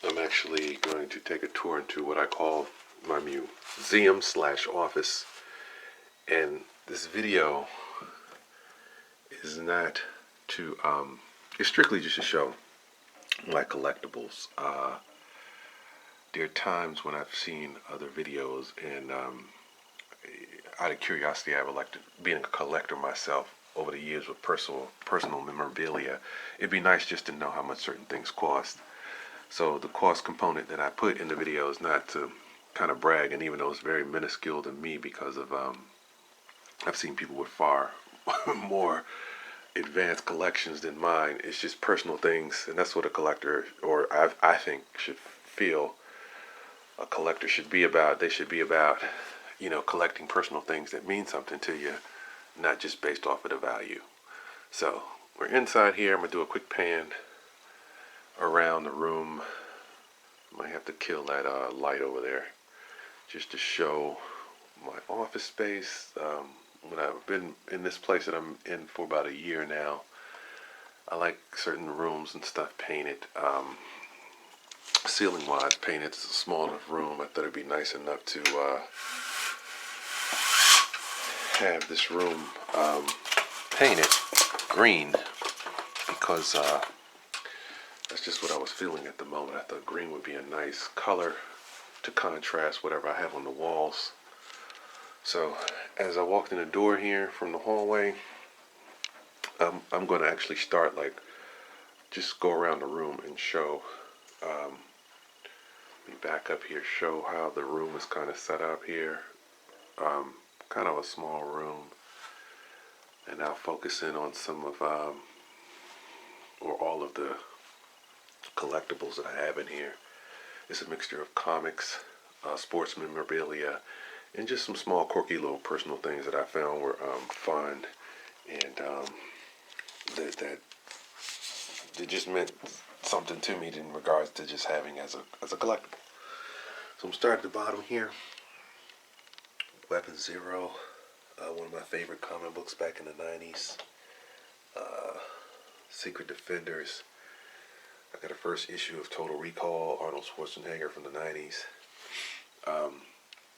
I'm actually going to take a tour into what I call my museum slash office. And this video is not to, it's strictly just to show my collectibles. There are times when I've seen other videos and out of curiosity, I've elected being a collector myself over the years with personal memorabilia. It'd be nice just to know how much certain things cost. So the cost component that I put in the video is not to kind of brag, and even though it's very minuscule to me because of I've seen people with far more advanced collections than mine. It's just personal things, and that's what a collector, or I think, should feel a collector should be about. They should be about, collecting personal things that mean something to you, not just based off of the value. So we're inside here. I'm gonna do a quick pan around the room. Might have to kill that light over there just to show my office space. When I've been in this place that I'm in for about a year now, I like certain rooms and stuff painted. Ceiling wise painted. It's a small enough room. I thought it'd be nice enough to have this room painted green because that's just what I was feeling at the moment. I thought green would be a nice color to contrast whatever I have on the walls. So as I walked in the door here from the hallway, I'm going to actually start just go around the room and show, let me back up here, show how the room is kind of set up here. Kind of a small room, and I'll focus in on some of, or all of the collectibles that I have in here. It's a mixture of comics, sports memorabilia, and just some small quirky little personal things that I found were fun, and that just meant something to me in regards to just having as a collectible. So I'm starting at the bottom here. Weapon Zero, one of my favorite comic books back in the 90s. Secret Defenders. I got a first issue of Total Recall, Arnold Schwarzenegger from the 90s.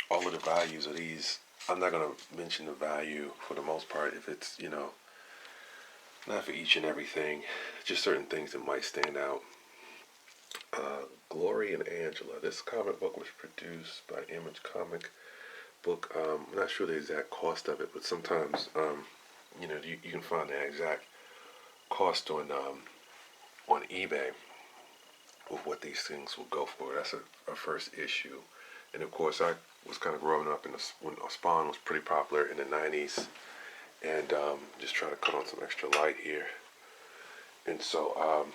All of the values of these, I'm not going to mention the value for the most part if it's, not for each and everything, just certain things that might stand out. Glory and Angela. This comic book was produced by Image Comic Book. I'm not sure the exact cost of it, but sometimes, you can find the exact cost on eBay with what these things will go for. That's a first issue. And of course, I was kind of growing up when Spawn was pretty popular in the 90s, and just trying to cut on some extra light here. And so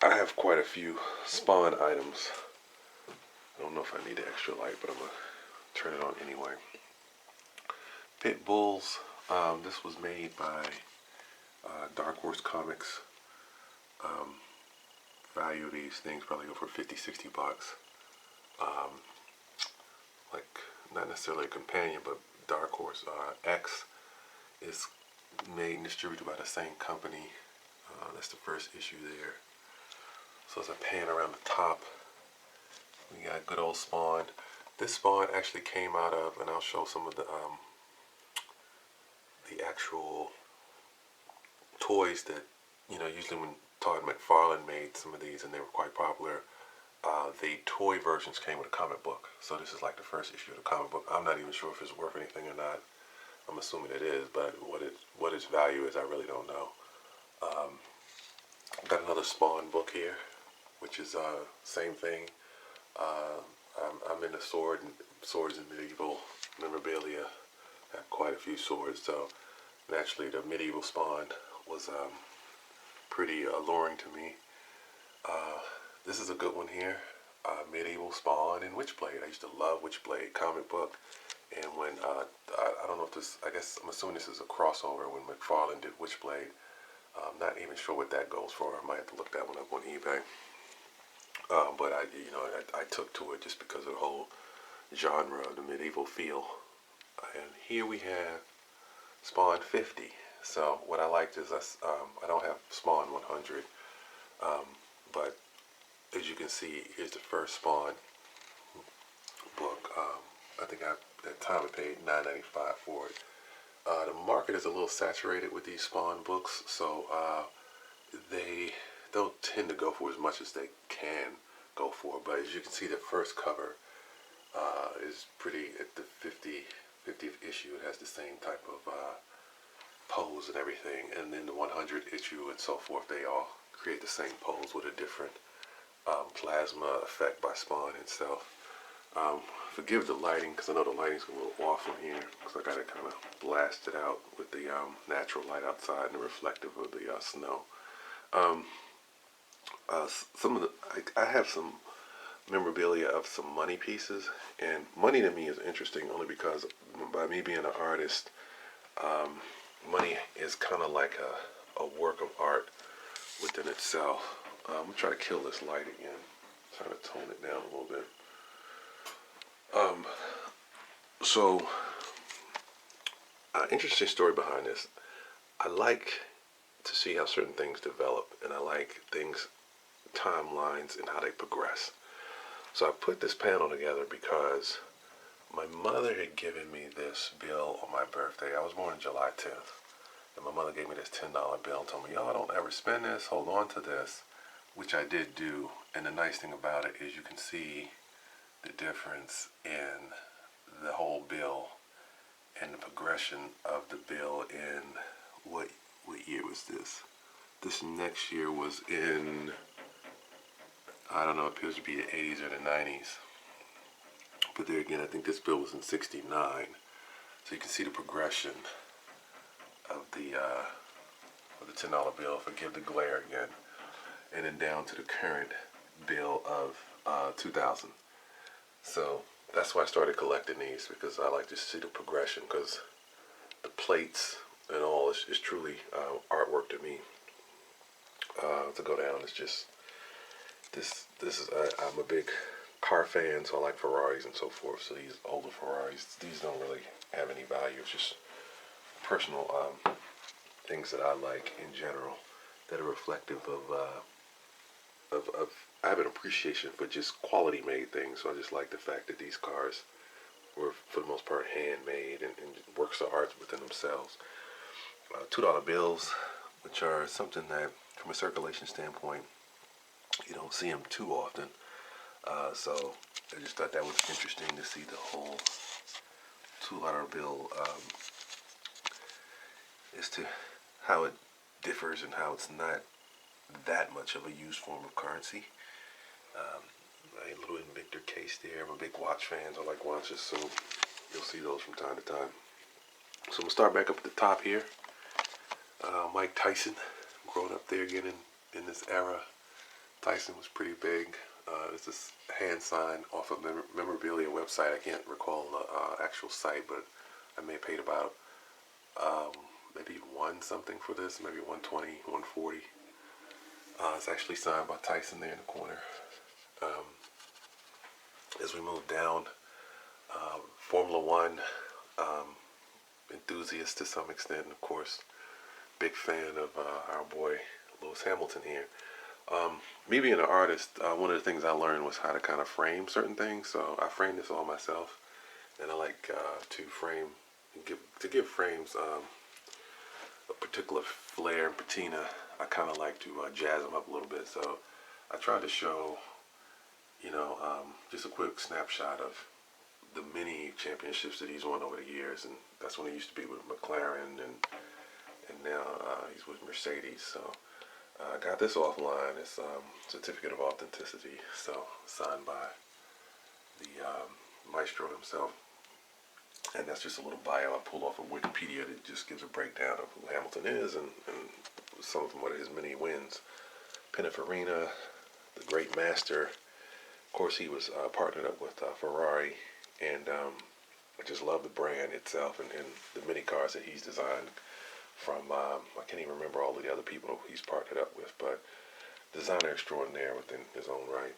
I have quite a few Spawn items. I don't know if I need the extra light, but I'm going to turn it on anyway. Pit Bulls. This was made by Dark Horse Comics. Value of these things probably go for 50, 60 bucks. Like, not necessarily a companion, but Dark Horse X is made and distributed by the same company. That's the first issue there. So as I pan around the top, we got good old Spawn. This Spawn actually came out of, and I'll show some of the actual toys that, usually when Todd McFarlane made some of these and they were quite popular, the toy versions came with a comic book. So this is like the first issue of the comic book. I'm not even sure if it's worth anything or not. I'm assuming it is, but what its value is, I really don't know. Got another Spawn book here, which is same thing. I'm into swords and medieval memorabilia. I have quite a few swords, so naturally the medieval Spawn was pretty alluring to me. This is a good one here. Medieval Spawn and Witchblade. I used to love Witchblade comic book, and when I don't know if this, I guess I'm assuming this is a crossover when McFarlane did Witchblade. I'm not even sure what that goes for. I might have to look that one up on eBay. But I took to it just because of the whole genre of the medieval feel. And here we have Spawn 50. So what I liked is I don't have Spawn 100, but as you can see, here's the first Spawn book. I think at that time I paid $9.95 for it. The market is a little saturated with these Spawn books, so they don't tend to go for as much as they can go for. But as you can see, the first cover is pretty at the 50th issue. It has the same type of pose and everything, and then the 100th issue and so forth, they all create the same pose with a different plasma effect by Spawn itself. Forgive the lighting, because I know the lighting's a little off in here, because I got it kind of blasted out with the natural light outside and the reflective of the snow. Some of the I have some memorabilia of some money pieces, and money to me is interesting only because by me being an artist, money is kind of like a work of art within itself. I'm gonna try to kill this light again, try to tone it down a little bit. So, interesting story behind this. I like to see how certain things develop, and I like things, timelines, and how they progress. So I put this panel together because my mother had given me this bill on my birthday. I was born July 10th. And my mother gave me this $10 bill and told me, y'all don't ever spend this, hold on to this, which I did do. And the nice thing about it is you can see the difference in the whole bill and the progression of the bill in what year was this? This next year was in, I don't know, it appears to be the 80s or the 90s. But there again, I think this bill was in 69. So you can see the progression of the $10 bill, forgive the glare again, and then down to the current bill of 2000. So that's why I started collecting these, because I like to see the progression, because the plates and all is truly artwork to me. To go down, it's just this is I'm a big car fan, so I like Ferraris and so forth. So these older Ferraris, these don't really have any value. It's just personal things that I like in general that are reflective of I have an appreciation for just quality made things. So I just like the fact that these cars were for the most part handmade and works of art within themselves. $2 bills, which are something that from a circulation standpoint you don't see them too often. So I just thought that was interesting to see the whole $2 bill as to how it differs and how it's not that much of a used form of currency. A little Invictor case there. I'm a big watch fan. I like watches, so you'll see those from time to time. So I'm going to start back up at the top here. Mike Tyson, growing up there again in this era. Tyson was pretty big. It's this hand sign off of Memorabilia website. I can't recall the actual site, but I may have paid about maybe one something for this, maybe 120, 140. It's actually signed by Tyson there in the corner. As we move down, Formula One enthusiast to some extent, and of course, big fan of our boy Lewis Hamilton here. Me being an artist, one of the things I learned was how to kind of frame certain things. So I frame this all myself, and I like to frame, give frames a particular flair and patina. I kind of like to jazz them up a little bit. So I tried to show, just a quick snapshot of the many championships that he's won over the years, and that's when he used to be with McLaren, and now he's with Mercedes. So I got this offline. It's certificate of authenticity, so signed by the maestro himself. And that's just a little bio I pulled off of Wikipedia that just gives a breakdown of who Hamilton is and some of what his many wins. Pininfarina, the great master. Of course, he was partnered up with Ferrari, and I just love the brand itself and the many cars that he's designed. From I can't even remember all of the other people he's partnered up with, but designer extraordinaire within his own right.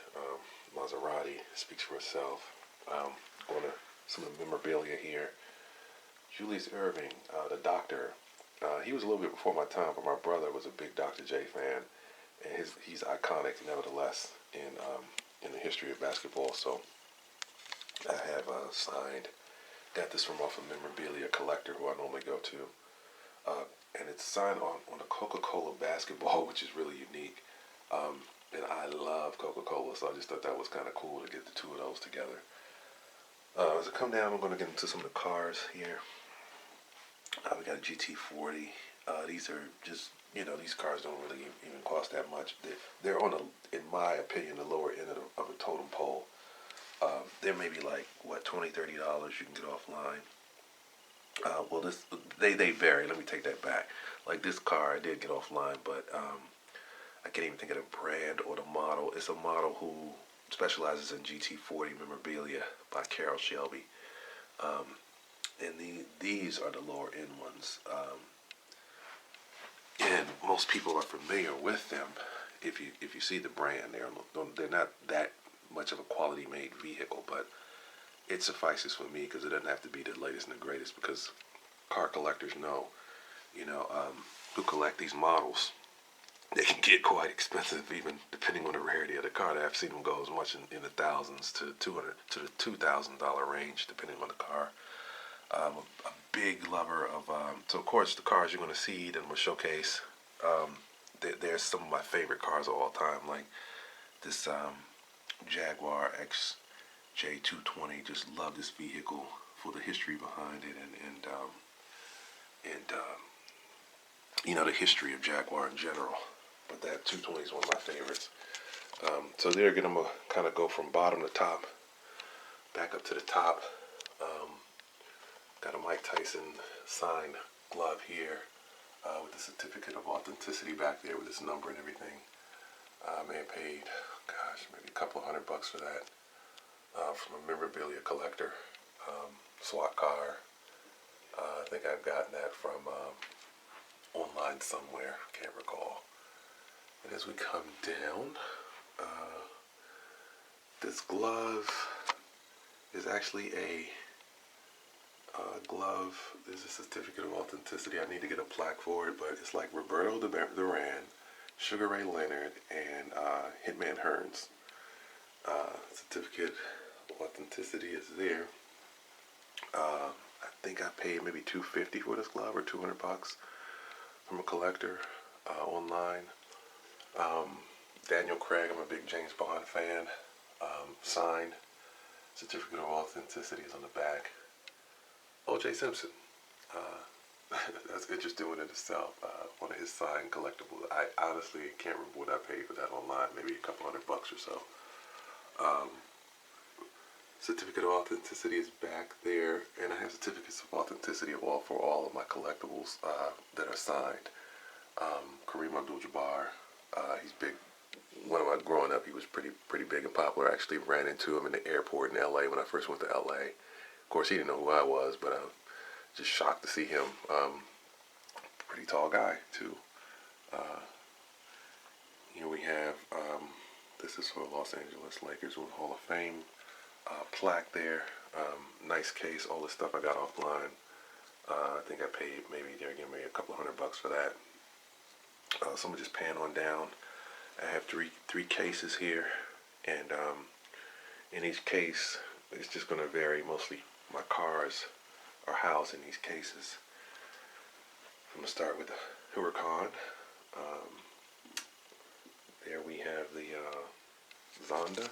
Maserati speaks for itself. Going to some of the memorabilia here. Julius Erving, the Doctor. He was a little bit before my time, but my brother was a big Dr. J fan, and he's iconic nevertheless. in the history of basketball. So I have signed. Got this from off of Memorabilia collector, who I normally go to, and it's signed on a Coca-Cola basketball, which is really unique. And I love Coca-Cola, so I just thought that was kind of cool to get the two of those together. As I come down, I'm going to get into some of the cars here. We got a GT40. These are just, these cars don't really even cost that much. They're on, in my opinion, the lower end of a totem pole. They're maybe like, what, $20, $30 you can get offline. Well, they vary. Let me take that back. Like this car, I did get offline, but I can't even think of the brand or the model. It's a model who specializes in GT40 memorabilia by Carroll Shelby. And these are the lower end ones. And most people are familiar with them. If you see the brand, they're not that much of a quality made vehicle, but it suffices for me because it doesn't have to be the latest and the greatest, because car collectors know, who collect these models. They can get quite expensive, even depending on the rarity of the car. I've seen them go as much in the thousands to the $2,000 range, depending on the car. I'm a big lover of, so of course the cars you're going to see that I'm going to showcase, there's some of my favorite cars of all time, like this Jaguar XJ220. Just love this vehicle for the history behind it, and the history of Jaguar in general. But that 220 is one of my favorites. So there again, I'm going to kind of go from bottom to top, back up to the top. Got a Mike Tyson signed glove here, with the certificate of authenticity back there with his number and everything. I may have paid, maybe a couple of $100 for that, from a memorabilia collector. SWAT car. I think I've gotten that from online somewhere, can't recall. And as we come down, this glove is actually a glove. There's a certificate of authenticity. I need to get a plaque for it, but it's like Roberto Duran, Sugar Ray Leonard, and Hitman Hearns. Certificate of authenticity is there. I think I paid maybe $250 for this glove, or $200 from a collector online. Daniel Craig, I'm a big James Bond fan. Signed certificate of authenticity is on the back. O.J. Simpson. That's interesting in itself. One of his signed collectibles. I honestly can't remember what I paid for that online. Maybe a couple $100 or so. Certificate of authenticity is back there, and I have certificates of authenticity for all of my collectibles that are signed. Kareem Abdul-Jabbar, he's big. Growing up, he was pretty big and popular. I actually ran into him in the airport in L.A. when I first went to L.A. Of course, he didn't know who I was, but I was just shocked to see him. Pretty tall guy, too. Here we have, this is for Los Angeles Lakers with Hall of Fame plaque there. Nice case, all this stuff I got offline. I think I paid maybe a couple of $100 for that. So I'm gonna just pan on down. I have three cases here, and in each case, it's just gonna vary. Mostly my cars are housed in these cases. I'm gonna start with the Huracan. There we have the Zonda.